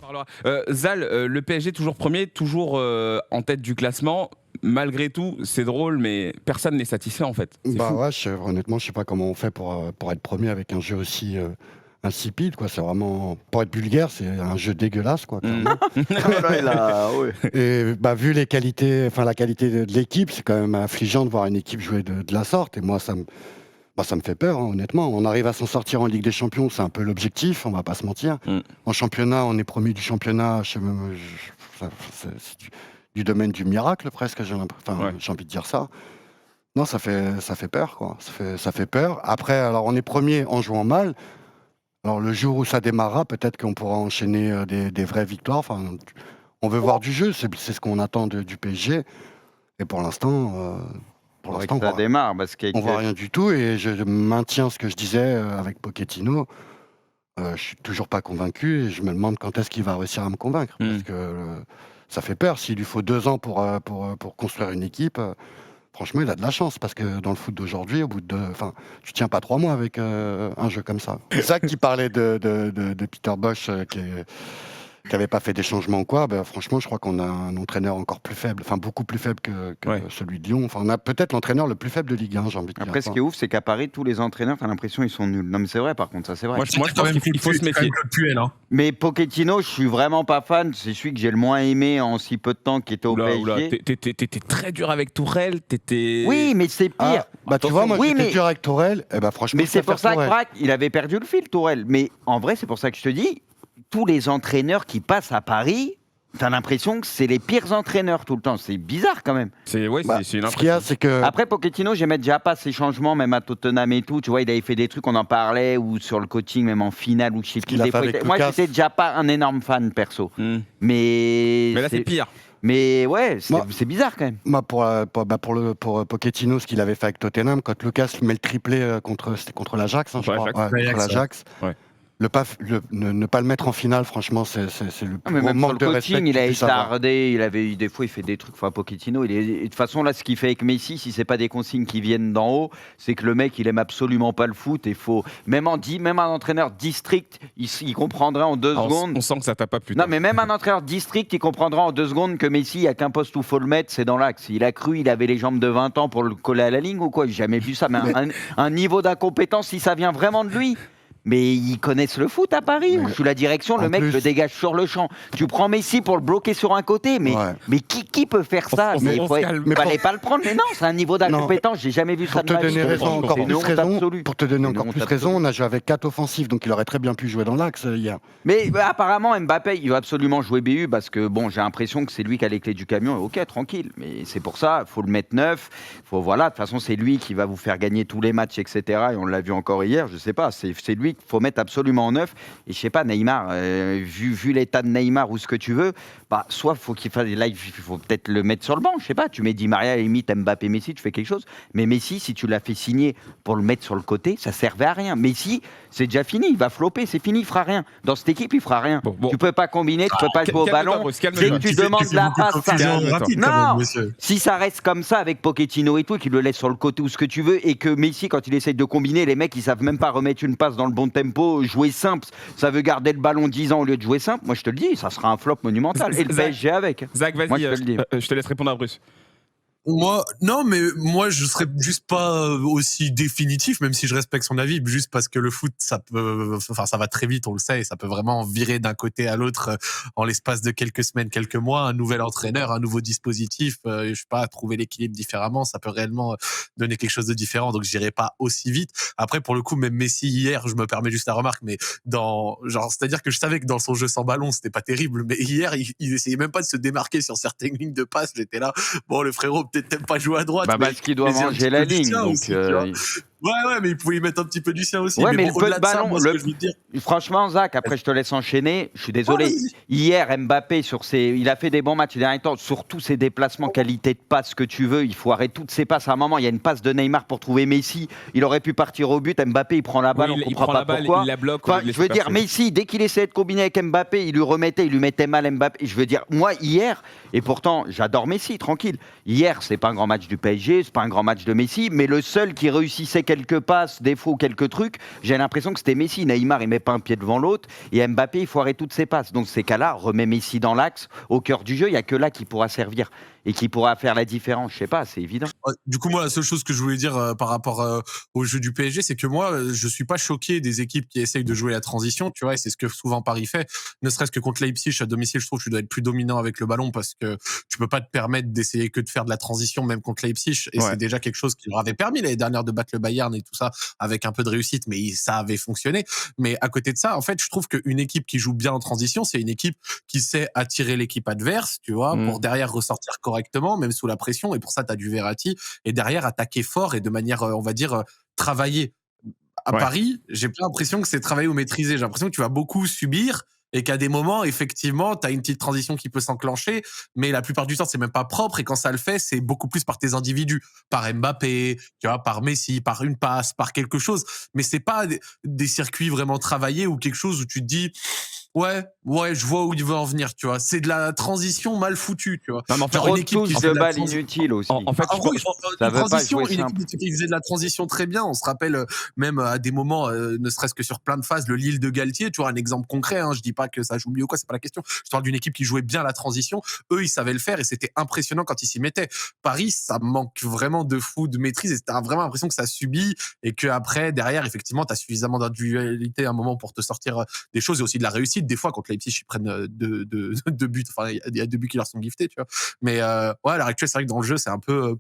parlera. Zal, le PSG toujours premier, toujours en tête du classement. Malgré tout, c'est drôle, mais personne n'est satisfait en fait. C'est fou. Ouais, honnêtement, je sais pas comment on fait pour être premier avec un jeu aussi insipide, quoi. C'est vraiment, pour être vulgaire, c'est un jeu dégueulasse, quoi. Clairement. Et vu les qualités, enfin la qualité de l'équipe, c'est quand même affligeant de voir une équipe jouer de la sorte. Et moi, ça me fait peur, hein, honnêtement. On arrive à s'en sortir en Ligue des Champions, c'est un peu l'objectif, on va pas se mentir. En championnat, on est premier du championnat, c'est du domaine du miracle presque, j'ai envie de dire ça. Non, ça fait peur, quoi. Ça fait peur. Après, alors on est premier en jouant mal. Alors le jour où ça démarrera, peut-être qu'on pourra enchaîner des vraies victoires. Enfin, on veut voir du jeu, c'est ce qu'on attend du PSG. Et pour l'instant, ça démarre parce on voit rien du tout. Et je maintiens ce que je disais avec Pochettino. Je suis toujours pas convaincu et je me demande quand est-ce qu'il va réussir à me convaincre. Parce que ça fait peur. S'il lui faut 2 ans pour construire une équipe, franchement, il a de la chance. Parce que dans le foot d'aujourd'hui, tu tiens pas 3 mois avec un jeu comme ça. Zach qui parlait de Peter Bosz qui n'avait pas fait des changements ou quoi, franchement, je crois qu'on a un entraîneur encore plus faible, enfin beaucoup plus faible que celui de Lyon. Enfin, on a peut-être l'entraîneur le plus faible de Ligue 1, j'ai envie de dire. Après, ce qui est ouf, c'est qu'à Paris, tous les entraîneurs, t'as l'impression ils sont nuls. Non, mais c'est vrai, par contre, ça c'est vrai. Moi, je pense qu'il faut se méfier. Mais Pochettino, je suis vraiment pas fan. C'est celui que j'ai le moins aimé en si peu de temps, qui était au PSG. T'étais très dur avec Tourelle. Oui, mais c'est pire. Tu vois, moi, j'étais dur avec Tourelle. Franchement, mais c'est pour ça que Braque, il avait perdu le fil, Tourelle. Mais en vrai, c'est pour ça que je te dis, tous les entraîneurs qui passent à Paris, t'as l'impression que c'est les pires entraîneurs tout le temps. C'est bizarre quand même. C'est une impression. Ce qu'il y a, c'est que... Après, Pochettino, j'aimais déjà pas ses changements, même à Tottenham et tout. Tu vois, il avait fait des trucs, on en parlait, ou sur le coaching, même en finale, ou je sais plus. Moi, j'étais déjà pas un énorme fan, perso. Mais là, c'est pire. Mais ouais, c'est bizarre quand même. Moi, pour Pochettino, ce qu'il avait fait avec Tottenham, quand Lucas met le triplé contre l'Ajax, je crois. Contre l'Ajax. Ne pas le mettre en finale, franchement, c'est le plus gros manque de respect. Il a été tardé, des fois il fait des trucs. Enfin, Pochettino, de toute façon, là, ce qu'il fait avec Messi, si c'est pas des consignes qui viennent d'en haut, c'est que le mec, il aime absolument pas le foot. Et faut même un entraîneur district, il comprendrait en 2 secondes. On sent que ça t'a pas plu. Non, mais même un entraîneur district, il comprendra en 2 secondes que Messi, il n'y a qu'un poste où faut le mettre, c'est dans l'axe. Il a cru, il avait les jambes de 20 ans pour le coller à la ligne ou quoi? J'ai jamais vu ça. Mais un niveau d'incompétence, si ça vient vraiment de lui. Mais ils connaissent le foot à Paris. Sous la direction, le mec le dégage sur le champ. Tu prends Messi pour le bloquer sur un côté, mais qui peut faire ça? Il fallait pas le prendre. Mais non, c'est un niveau d'incompétence. J'ai jamais vu ça de ma vie. Pour te donner encore plus raison, on a joué avec 4 offensifs, donc il aurait très bien pu jouer dans l'axe hier. Mais apparemment, Mbappé, il va absolument jouer BU parce que j'ai l'impression que c'est lui qui a les clés du camion. Ok, tranquille. Mais c'est pour ça, il faut le mettre neuf. De toute façon, c'est lui qui va vous faire gagner tous les matchs, etc. Et on l'a vu encore hier. Je sais pas. C'est lui qu'il faut mettre absolument en neuf. Et je sais pas, Neymar, vu l'état de Neymar ou ce que tu veux, soit faut qu'il fasse là, il faut peut-être le mettre sur le banc. Je sais pas, tu mets Di Maria, limite Mbappé, Messi, tu fais quelque chose. Mais Messi, si tu l'as fait signer pour le mettre sur le côté, ça servait à rien. Messi, c'est déjà fini, il va flopper, c'est fini, il fera rien. Dans cette équipe, il fera rien. Tu peux pas combiner, tu peux pas jouer au ballon. Dès que tu demandes la passe, non. Si ça reste comme ça avec Pochettino et tout, qu'il le laisse sur le côté ou ce que tu veux, et que Messi, quand il essaie de combiner, les mecs, ils savent même pas remettre une passe dans le bon tempo, jouer simple, ça veut garder le ballon 10 ans au lieu de jouer simple. Moi, je te le dis, ça sera un flop monumental. Et le PSG avec. Zach, vas-y, je te laisse répondre à Bruce. Moi, je serais juste pas aussi définitif, même si je respecte son avis, juste parce que le foot, ça va très vite, on le sait, et ça peut vraiment virer d'un côté à l'autre en l'espace de quelques semaines, quelques mois. Un nouvel entraîneur, un nouveau dispositif, je sais pas, trouver l'équilibre différemment, ça peut réellement donner quelque chose de différent. Donc, j'irai pas aussi vite. Après, pour le coup, même Messi hier, je me permets juste la remarque, mais c'est-à-dire que je savais que dans son jeu sans ballon, c'était pas terrible, mais hier, il essayait même pas de se démarquer sur certaines lignes de passe. J'étais là, bon, le frérot, peut-être t'aimes pas jouer à droite. Parce qu'il doit manger la ligne. Ouais, mais il pouvait y mettre un petit peu du sien aussi. Ouais, mais le peu de ballon, franchement, Zach, après je te laisse enchaîner. Je suis désolé. Hier, Mbappé, il a fait des bons matchs ces derniers temps. Sur tous ses déplacements, qualité de passe, ce que tu veux, il faut arrêter toutes ses passes. À un moment, il y a une passe de Neymar pour trouver Messi. Il aurait pu partir au but. Mbappé, il prend la balle, on comprend pas pourquoi. Il la bloque. Je veux dire, Messi, dès qu'il essayait de combiner avec Mbappé, il lui mettait mal Mbappé. Je veux dire, moi, hier, et pourtant, j'adore Messi, tranquille. Hier, c'est pas un grand match du PSG, c'est pas un grand match de Messi, mais le seul qui réussissait quelques passes, des fois quelques trucs, j'ai l'impression que c'était Messi. Neymar, il met pas un pied devant l'autre, et Mbappé, il foirait toutes ses passes. Donc ces cas-là, remet Messi dans l'axe, au cœur du jeu, il y a que là qui pourra servir et qui pourra faire la différence. Je sais pas, c'est évident. Du coup, moi, la seule chose que je voulais dire par rapport au jeu du PSG, c'est que moi, je suis pas choqué des équipes qui essayent de jouer la transition, tu vois, et c'est ce que souvent Paris fait. Ne serait-ce que contre Leipzig à domicile, je trouve que tu dois être plus dominant avec le ballon parce que tu peux pas te permettre d'essayer que de faire de la transition même contre Leipzig. Et c'est déjà quelque chose qui leur avait permis l'année dernière de battre le Bayern et tout ça avec un peu de réussite, mais ça avait fonctionné. Mais à côté de ça, en fait, je trouve qu'une équipe qui joue bien en transition, c'est une équipe qui sait attirer l'équipe adverse, tu vois, pour derrière ressortir correctement, même sous la pression. Et pour ça, tu as du Verratti. Et derrière, attaquer fort et de manière, on va dire, travailler. À Paris, j'ai pas l'impression que c'est travailler ou maîtriser. J'ai l'impression que tu vas beaucoup subir et qu'à des moments, effectivement, tu as une petite transition qui peut s'enclencher, mais la plupart du temps, c'est même pas propre. Et quand ça le fait, c'est beaucoup plus par tes individus, par Mbappé, tu vois, par Messi, par une passe, par quelque chose. Mais c'est pas des circuits vraiment travaillés ou quelque chose où tu te dis, ouais, je vois où il veut en venir, tu vois. C'est de la transition mal foutue, tu vois. Non, mais en fait, une équipe qui fait de balle inutile aussi. En fait, ça veut pas jouer une équipe qui faisait de la transition très bien. On se rappelle même à des moments, ne serait-ce que sur plein de phases, le Lille de Galtier, tu vois, un exemple concret. Hein, je dis pas que ça joue mieux ou quoi, c'est pas la question. Je parle d'une équipe qui jouait bien la transition. Eux, ils savaient le faire et c'était impressionnant quand ils s'y mettaient. Paris, ça manque vraiment de fou, de maîtrise, et t'as vraiment l'impression que ça subit et que après, derrière, effectivement, t'as suffisamment d'individualité à un moment pour te sortir des choses et aussi de la réussite. Des fois, contre Leipzig, ils prennent deux buts. Enfin, il y a 2 buts qui leur sont giftés, tu vois. Mais à l'heure actuelle, c'est vrai que dans le jeu, c'est un peu.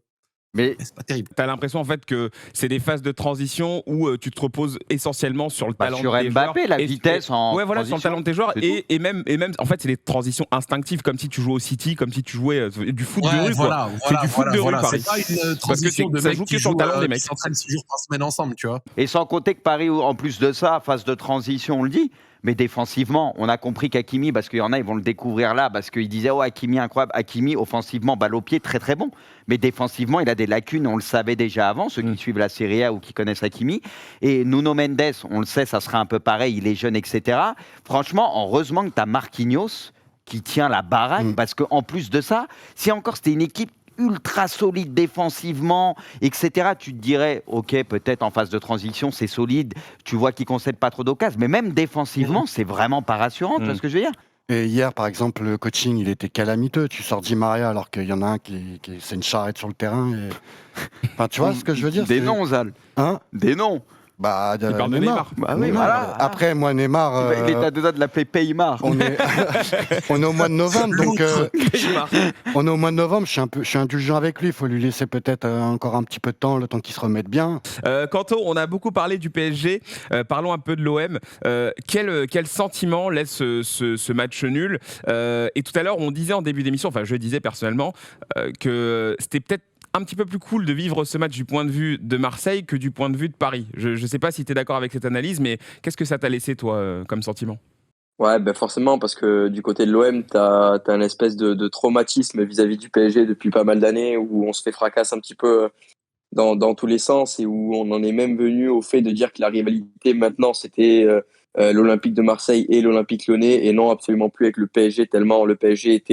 Mais c'est pas terrible. T'as l'impression en fait que c'est des phases de transition où tu te reposes essentiellement sur le talent sur de tes Mbappé, joueurs. la vitesse en voilà, sur le talent de tes joueurs et même en fait c'est des transitions instinctives comme si tu jouais au City, comme si tu jouais du foot de rue quoi. C'est du foot de rue Paris. C'est pas une transition de ça mecs joue qui que sur le talent des mecs. qui s'entraînent 6 jours par semaine ensemble, tu vois. Et sans compter que Paris, en plus de ça, phase de transition, on le dit, mais défensivement, on a compris qu'Hakimi, parce qu'il y en a, ils vont le découvrir là, parce qu'ils disaient, oh, Hakimi, incroyable. Hakimi, offensivement, balle au pied, très très bon. Mais défensivement, il a des lacunes, on le savait déjà avant, ceux qui suivent la Serie A ou qui connaissent Hakimi. Et Nuno Mendes, on le sait, ça sera un peu pareil, il est jeune, etc. Franchement, heureusement que tu as Marquinhos qui tient la baraque, parce qu'en plus de ça, si encore c'était une équipe ultra solide défensivement, etc. Tu te dirais, ok, peut-être en phase de transition, c'est solide, tu vois qu'ils ne concèdent pas trop d'occasions, mais même défensivement, c'est vraiment pas rassurant, tu vois ce que je veux dire ? Et hier, par exemple, le coaching, il était calamiteux. Tu sors Di Maria alors qu'il y en a un qui c'est une charrette sur le terrain. Et... Enfin, tu vois ce que je veux dire ? Des noms, Zal. Hein ? Des noms. Bah, il parle de Neymar. Bah oui, voilà. Après, moi, Neymar... Il est à 2 doigts de l'appeler Paymar. On est au mois de novembre, donc... on est au mois de novembre, je suis indulgent avec lui. Il faut lui laisser peut-être encore un petit peu de temps, le temps qu'il se remette bien. Quentin, on a beaucoup parlé du PSG. Parlons un peu de l'OM. Quel sentiment laisse ce match nul et tout à l'heure, on disait en début d'émission, enfin je disais personnellement, que c'était peut-être un petit peu plus cool de vivre ce match du point de vue de Marseille que du point de vue de Paris. Je ne sais pas si tu es d'accord avec cette analyse, mais qu'est-ce que ça t'a laissé, toi, comme sentiment ? Ouais, ben forcément, parce que du côté de l'OM, t'as un espèce de traumatisme vis-à-vis du PSG depuis pas mal d'années, où on se fait fracasser un petit peu dans tous les sens, et où on en est même venu au fait de dire que la rivalité maintenant, c'était l'Olympique de Marseille et l'Olympique Lyonnais, et non absolument plus avec le PSG, tellement le PSG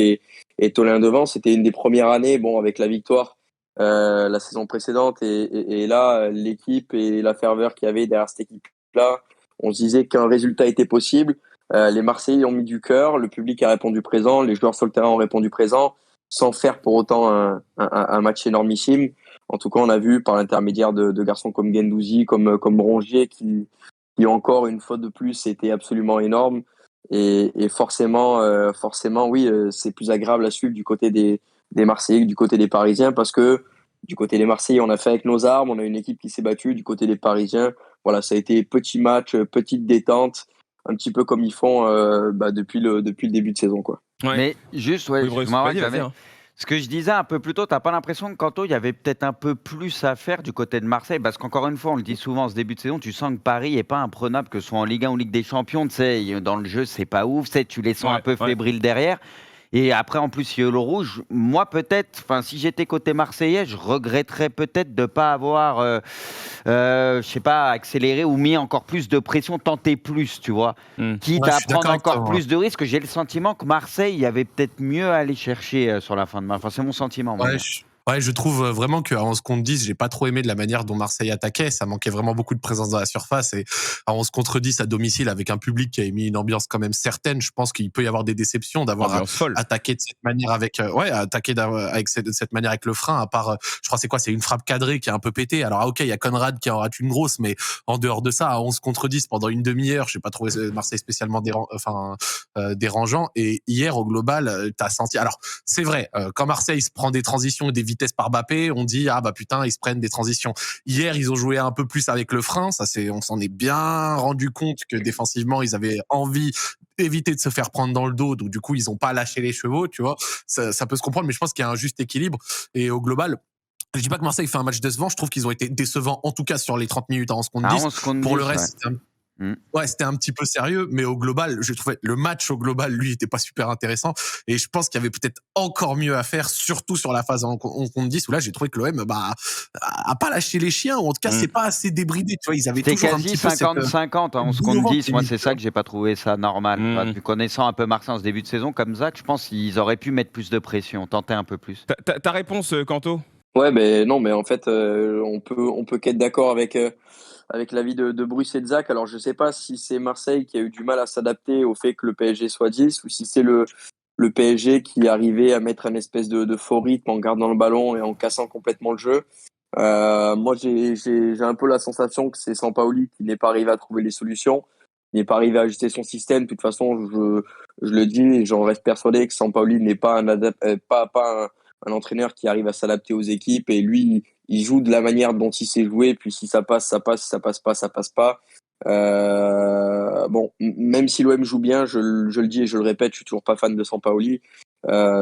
est au loin devant. C'était une des premières années, bon, avec la victoire la saison précédente, et là, l'équipe et la ferveur qu'il y avait derrière cette équipe-là, on se disait qu'un résultat était possible. Les Marseillais ont mis du cœur, le public a répondu présent, les joueurs sur le terrain ont répondu présent, sans faire pour autant un match énormissime. En tout cas, on a vu par l'intermédiaire de garçons comme Guendouzi, comme Rongier, qui encore une fois de plus, c'était absolument énorme. Et forcément, oui, c'est plus agréable à suivre du côté des Marseillais que du côté des Parisiens, parce que du côté des Marseillais, on a fait avec nos armes, on a une équipe qui s'est battue. Du côté des Parisiens, voilà, ça a été petit match, petite détente, un petit peu comme ils font depuis le début de saison, quoi. Ouais. Mais juste, ce que je disais un peu plus tôt, t'as pas l'impression que Kanto, il y avait peut-être un peu plus à faire du côté de Marseille, parce qu'encore une fois, on le dit souvent en ce début de saison, tu sens que Paris est pas imprenable, que ce soit en Ligue 1 ou Ligue des Champions, tu sais, dans le jeu, c'est pas ouf, tu les sens un peu fébriles derrière. Et après, en plus, il y a le rouge. Moi, peut-être, si j'étais côté marseillais, je regretterais peut-être de ne pas avoir, je sais pas, accéléré ou mis encore plus de pression, tenté plus, tu vois. Quitte à prendre encore plus de risques. J'ai le sentiment que Marseille, il y avait peut-être mieux à aller chercher sur la fin de match. Enfin, c'est mon sentiment. Ouais, je trouve vraiment qu'à 11 contre 10, j'ai pas trop aimé de la manière dont Marseille attaquait. Ça manquait vraiment beaucoup de présence dans la surface. Et à 11 contre 10 à domicile, avec un public qui a mis une ambiance quand même certaine, je pense qu'il peut y avoir des déceptions d'avoir Ambiance folle. attaqué de cette manière avec, avec cette manière avec le frein. À part, je crois c'est une frappe cadrée qui a un peu pété. Alors ok, il y a Conrad qui en rate une grosse, mais en dehors de ça, à 11 contre 10 pendant une demi-heure, j'ai pas trouvé Marseille spécialement dérangeant. Et hier, au global, t'as senti. Alors c'est vrai, quand Marseille se prend des transitions et des vitesses par Mbappé, on dit ah bah putain, ils se prennent des transitions. Hier, ils ont joué un peu plus avec le frein, on s'en est bien rendu compte que défensivement, ils avaient envie d'éviter de se faire prendre dans le dos, donc du coup, ils ont pas lâché les chevaux, tu vois. Ça peut se comprendre, mais je pense qu'il y a un juste équilibre. Et au global, je dis pas que Marseille fait un match décevant, je trouve qu'ils ont été décevants, en tout cas sur les 30 minutes à 11 contre 10. 11 contre Pour 10, le reste, c'était un petit peu sérieux, mais au global, je trouvais le match au global, lui, était pas super intéressant. Et je pense qu'il y avait peut-être encore mieux à faire, surtout sur la phase 11 contre 10, où là, j'ai trouvé que l'OM a pas lâché les chiens, ou en tout cas, c'est pas assez débridé. Tu vois, ils avaient toujours un petit peu C'était quasi 50-50 à 11 contre 10. Moi, c'est ça que j'ai pas trouvé ça normal. Tu connaissant un peu Marseille en ce début de saison, comme Zach, je pense qu'ils auraient pu mettre plus de pression, tenter un peu plus. Ta réponse, Kanto? Ouais, mais non, mais en fait, on peut qu'être d'accord avec l'avis de Bruce et de Zach. Alors, je sais pas si c'est Marseille qui a eu du mal à s'adapter au fait que le PSG soit 10 ou si c'est le PSG qui arrivait à mettre un espèce de faux rythme en gardant le ballon et en cassant complètement le jeu. Moi, j'ai un peu la sensation que c'est Sampaoli qui n'est pas arrivé à trouver les solutions, qui n'est pas arrivé à ajuster son système. De toute façon, je le dis et j'en reste persuadé que Sampaoli n'est pas un entraîneur qui arrive à s'adapter aux équipes, et lui, il joue de la manière dont il sait jouer, puis si ça passe, ça passe, si ça passe pas, ça passe pas. Bon, même si l'OM joue bien, je le dis et je le répète, je suis toujours pas fan de Sampaoli.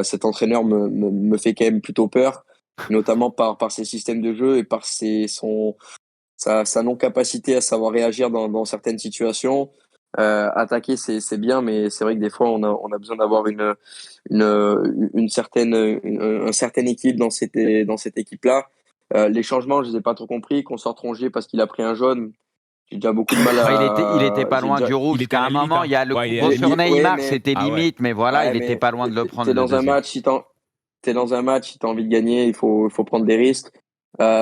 Cet entraîneur me fait quand même plutôt peur, notamment par ses systèmes de jeu et par sa non-capacité à savoir réagir dans certaines situations. Attaquer, c'est bien, mais c'est vrai que des fois, on a besoin d'avoir un certain équilibre dans cette équipe-là. Les changements, je les ai pas trop compris. Qu'on sorte Rongier parce qu'il a pris un jaune, j'ai déjà beaucoup de mal à. Il était pas loin du rouge. À un moment, il y a le coup sur Neymar, c'était limite, mais voilà, il était pas loin de le prendre. T'es dans un match, si t'as envie de gagner, il faut prendre des risques.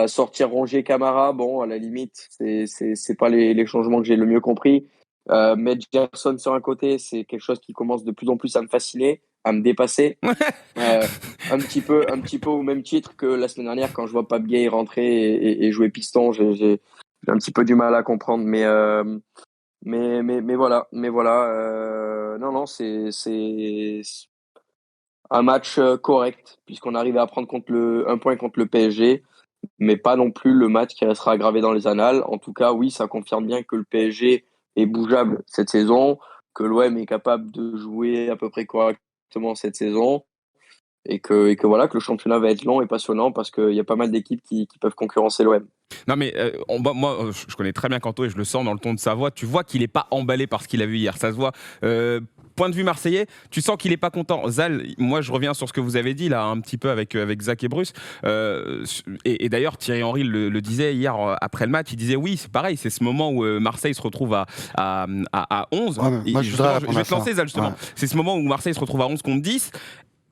Sortir Rongier, Camara, bon, à la limite, c'est pas les changements que j'ai le mieux compris. Mettre Gerson sur un côté, c'est quelque chose qui commence de plus en plus à me fasciner, à me dépasser. Un petit peu au même titre que la semaine dernière quand je vois Pape Gueye rentrer et jouer piston, j'ai un petit peu du mal à comprendre, mais voilà, non, c'est un match correct puisqu'on arrive à prendre un point contre le PSG, mais pas non plus le match qui restera gravé dans les annales. En tout cas, oui, ça confirme bien que le PSG est bougeable cette saison, que l'OM est capable de jouer à peu près correctement cette saison, et que voilà, que le championnat va être long et passionnant parce qu'il y a pas mal d'équipes qui peuvent concurrencer l'OM. Non mais moi je connais très bien Kanto et je le sens dans le ton de sa voix. Tu vois qu'il n'est pas emballé par ce qu'il a vu hier, ça se voit. Point de vue marseillais, tu sens qu'il n'est pas content. Zal, moi je reviens sur ce que vous avez dit là un petit peu avec Zach et Bruce. Et d'ailleurs Thierry Henry le disait hier après le match, il disait oui c'est pareil, c'est ce moment où Marseille se retrouve à 11. Ouais, moi, je vais te lancer Zal justement. Ouais. C'est ce moment où Marseille se retrouve à 11 contre 10.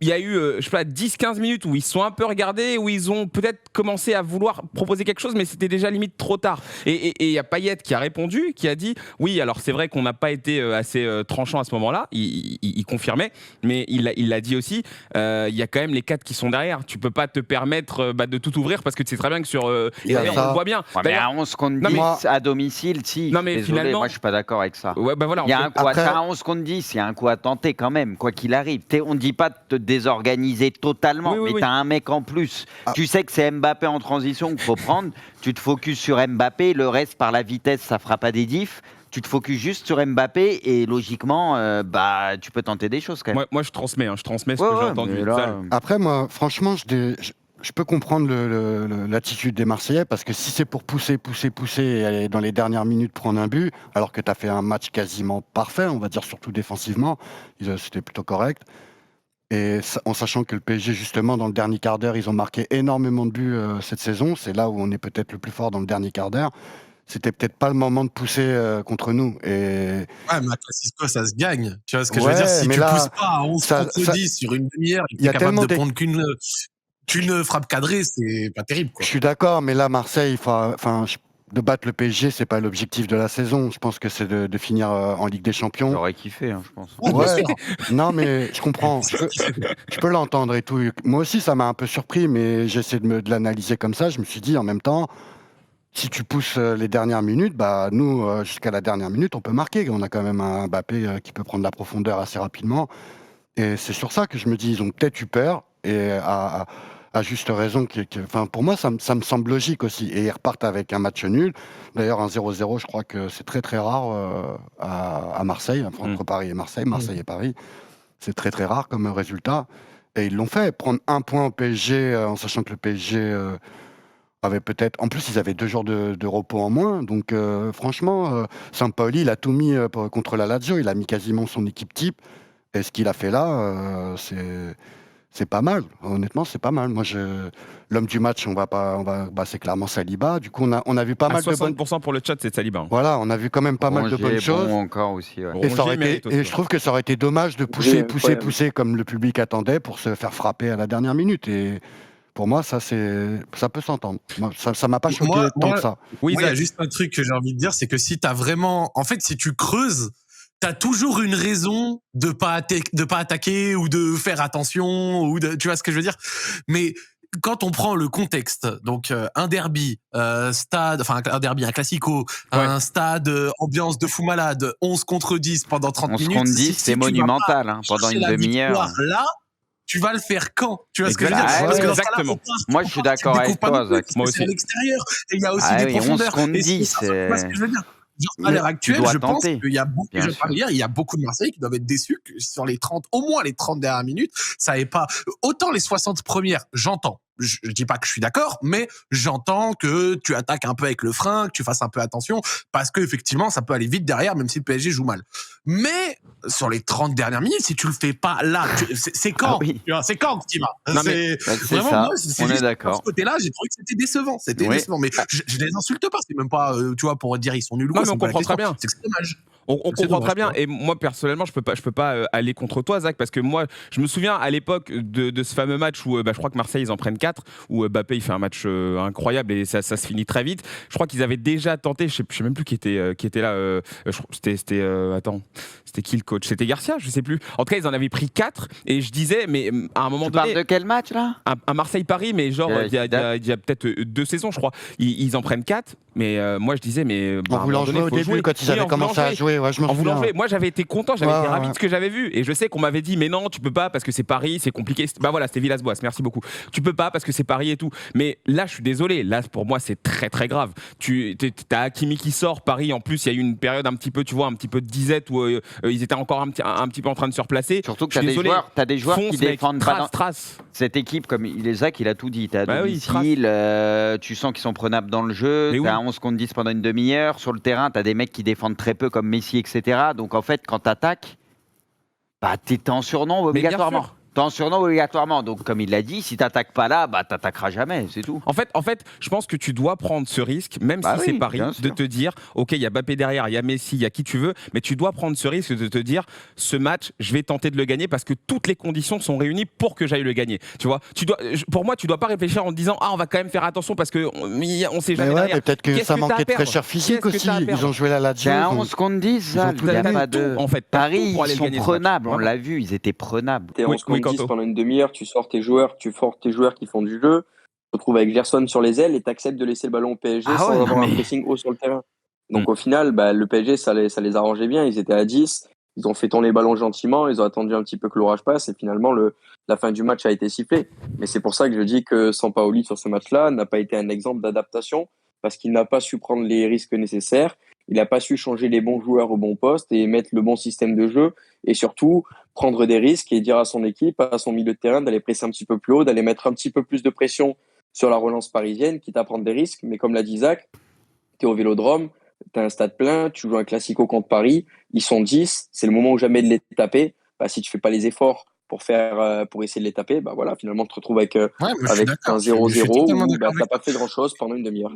Il y a eu, je sais pas, 10-15 minutes où ils se sont un peu regardés, où ils ont peut-être commencé à vouloir proposer quelque chose, mais c'était déjà limite trop tard. Et il y a Payet qui a répondu, qui a dit oui, alors c'est vrai qu'on n'a pas été assez tranchant à ce moment-là, il confirmait, mais il l'a dit aussi, il y a quand même les 4 qui sont derrière. Tu peux pas te permettre de tout ouvrir parce que tu sais très bien que sur. Et d'ailleurs, on le voit bien. Ouais, mais à 11 contre 10 à domicile, si. Non, mais désolé, finalement, moi je suis pas d'accord avec ça. Ouais, bah voilà, il y a un coup à 11 contre 10, il y a un coup à tenter quand même, quoi qu'il arrive. On ne dit pas de te désorganiser totalement, mais tu as un mec en plus. Tu sais que c'est Mbappé en transition qu'il faut prendre, tu te focuses sur Mbappé, le reste par la vitesse, ça fera pas des diffs. Tu te focuses juste sur Mbappé et logiquement, tu peux tenter des choses quand même. Moi je transmets ce que j'ai entendu. Après, moi, franchement, je peux comprendre l'attitude des Marseillais, parce que si c'est pour pousser et aller dans les dernières minutes prendre un but, alors que tu as fait un match quasiment parfait, on va dire surtout défensivement, c'était plutôt correct. Et en sachant que le PSG, justement, dans le dernier quart d'heure, ils ont marqué énormément de buts cette saison. C'est là où on est peut-être le plus fort dans le dernier quart d'heure. C'était peut-être pas le moment de pousser contre nous. Ouais, mais à Classico, ça se gagne. Tu vois ce que je veux dire? Si tu pousses pas à 11 contre 10 sur une demi-heure, et que tu es capable de prendre qu'une frappe cadrée, c'est pas terrible, quoi. Je suis d'accord, mais là, Marseille, de battre le PSG, c'est pas l'objectif de la saison. Je pense que c'est de finir en Ligue des Champions. J'aurais kiffé, je pense. Ouais, non, mais je comprends. Je peux l'entendre et tout. Moi aussi, ça m'a un peu surpris, mais j'essaie de l'analyser comme ça. Je me suis dit, en même temps, si tu pousses les dernières minutes, nous, jusqu'à la dernière minute, on peut marquer. On a quand même un Mbappé qui peut prendre la profondeur assez rapidement. Et c'est sur ça que je me dis, ils ont peut-être eu peur, et à juste raison. Pour moi, ça me semble logique aussi. Et ils repartent avec un match nul. D'ailleurs, un 0-0, je crois que c'est très très rare à Marseille, entre Paris et Marseille, Marseille et Paris. C'est très très rare comme résultat. Et ils l'ont fait. Prendre un point au PSG, en sachant que le PSG avait peut-être... En plus, ils avaient 2 jours de repos en moins. Donc, franchement, Sampaoli, il a tout mis contre la Lazio. Il a mis quasiment son équipe type. Et ce qu'il a fait là, c'est pas mal. Honnêtement, c'est pas mal. Moi, l'homme du match, c'est clairement Saliba. Du coup, on a vu pas mal de bonnes... 60% pour le chat, c'est Saliba. Voilà, on a vu quand même pas mal de bonnes choses. Encore aussi, ouais. Et je trouve que ça aurait été dommage de pousser comme le public attendait pour se faire frapper à la dernière minute. Et pour moi, ça peut s'entendre. Ça m'a pas choqué tant que ça. Oui, il y a juste un truc que j'ai envie de dire, c'est que si t'as vraiment... En fait, si tu creuses, t'as toujours une raison de pas attaquer ou de faire attention tu vois ce que je veux dire. Mais quand on prend le contexte, donc un derby, un classico, un stade, ambiance de fou malade, 11 contre 10 pendant 30 minutes. 11 contre 10, c'est monumental, pendant une demi-heure. Là, tu vas le faire quand? Tu vois ce que je veux dire? Parce que exactement. Moi, je suis d'accord avec toi, Zach. Moi aussi. C'est à l'extérieur. Et il y a aussi des profondeurs. 11 contre 10, tu vois ce que je veux dire? À l'heure actuelle, je pense qu'il y a beaucoup de Marseillais qui doivent être déçus que sur au moins les 30 dernières minutes, ça n'avait pas. Autant les 60 premières, j'entends. Je dis pas que je suis d'accord, mais j'entends que tu attaques un peu avec le frein, que tu fasses un peu attention, parce que effectivement, ça peut aller vite derrière, même si le PSG joue mal. Mais sur les 30 dernières minutes, si tu le fais pas là, c'est quand? C'est quand, Kima? C'est ça. On est d'accord. De ce côté-là, j'ai trouvé que c'était décevant. Décevant. Mais je les insulte pas. C'est même pas, tu vois, pour dire ils sont nuls. Non, mais on comprend très bien. C'est que c'est dommage. On comprend très bien. Et moi, personnellement, je peux pas aller contre toi, Zach, parce que moi, je me souviens à l'époque de ce fameux match où je crois que Marseille, ils en prennent 4, où Mbappé, il fait un match incroyable et ça se finit très vite. Je crois qu'ils avaient déjà tenté, je sais même plus qui était là. C'était qui le coach? C'était Garcia, je sais plus. En tout cas, ils en avaient pris 4 et je disais, mais à un moment donné. Tu parles de quel match là? À Marseille-Paris, mais genre, il y a peut-être 2 saisons, je crois. Ils en prennent 4, mais moi, je disais, mais. En voulant jouer au début, quand ils avaient commencé à jouer. Ouais, je m'en souviens. Moi, j'avais été content, j'avais été ravi de ce que j'avais vu. Et je sais qu'on m'avait dit, mais non, tu peux pas parce que c'est Paris, c'est compliqué. Voilà, c'était Villas-Boas, merci beaucoup. Tu peux pas parce que c'est Paris et tout. Mais là, je suis désolé. Là, pour moi, c'est très, très grave. T'as Hakimi qui sort, Paris. En plus, il y a eu une période un petit peu, tu vois, un petit peu de disette où ils étaient encore un petit peu en train de se replacer. Surtout que t'as des joueurs qui défendent pas. Cette équipe, comme Isaac, il a tout dit. T'as domicile, tu sens qu'ils sont prenables dans le jeu. T'as 11 contre 10 pendant une demi-heure. Sur le terrain, t'as des mecs qui défendent très peu comme Messi, etc. Donc en fait, quand t'attaques, t'es en surnombre obligatoirement. T'es en surnombre obligatoirement. Donc comme il l'a dit, si t'attaques pas là, t'attaqueras jamais, c'est tout. En fait, je pense que tu dois prendre ce risque, même si c'est Paris, de te dire, ok, il y a Mbappé derrière, il y a Messi, il y a qui tu veux, mais tu dois prendre ce risque de te dire, ce match, je vais tenter de le gagner parce que toutes les conditions sont réunies pour que j'aille le gagner. Tu vois, pour moi, tu dois pas réfléchir en te disant, on va quand même faire attention parce que on sait jamais. Mais peut-être que ça manquait de fraîcheur physique aussi. Ils ont joué la Lazio. C'est un 11 contre 10, ça. En fait, Paris, ils sont prenables. On l'a vu, ils étaient prenables. T'es 11 contre 10 pendant une demi-heure. Tu sors tes joueurs qui font du jeu, tu te retrouves avec Gerson sur les ailes et tu acceptes de laisser le ballon au PSG sans avoir un pressing haut sur le terrain. Donc au final, le PSG, ça les arrangeait bien. Ils étaient à 10, ils ont fait tourner le ballon gentiment, ils ont attendu un petit peu que l'orage passe et finalement, la fin du match a été sifflée. Mais c'est pour ça que je dis que Sampaoli sur ce match-là n'a pas été un exemple d'adaptation parce qu'il n'a pas su prendre les risques nécessaires. Il n'a pas su changer les bons joueurs au bon poste et mettre le bon système de jeu et surtout prendre des risques et dire à son équipe, à son milieu de terrain d'aller presser un petit peu plus haut, d'aller mettre un petit peu plus de pression sur la relance parisienne, quitte à prendre des risques. Mais comme l'a dit Zach, tu es au Vélodrome, tu as un stade plein, tu joues un classico contre Paris, ils sont 10, c'est le moment ou jamais de les taper. Si tu fais pas les efforts pour essayer de les taper, finalement tu te retrouves avec un 0-0 où tu n'as pas fait grand-chose pendant une demi-heure.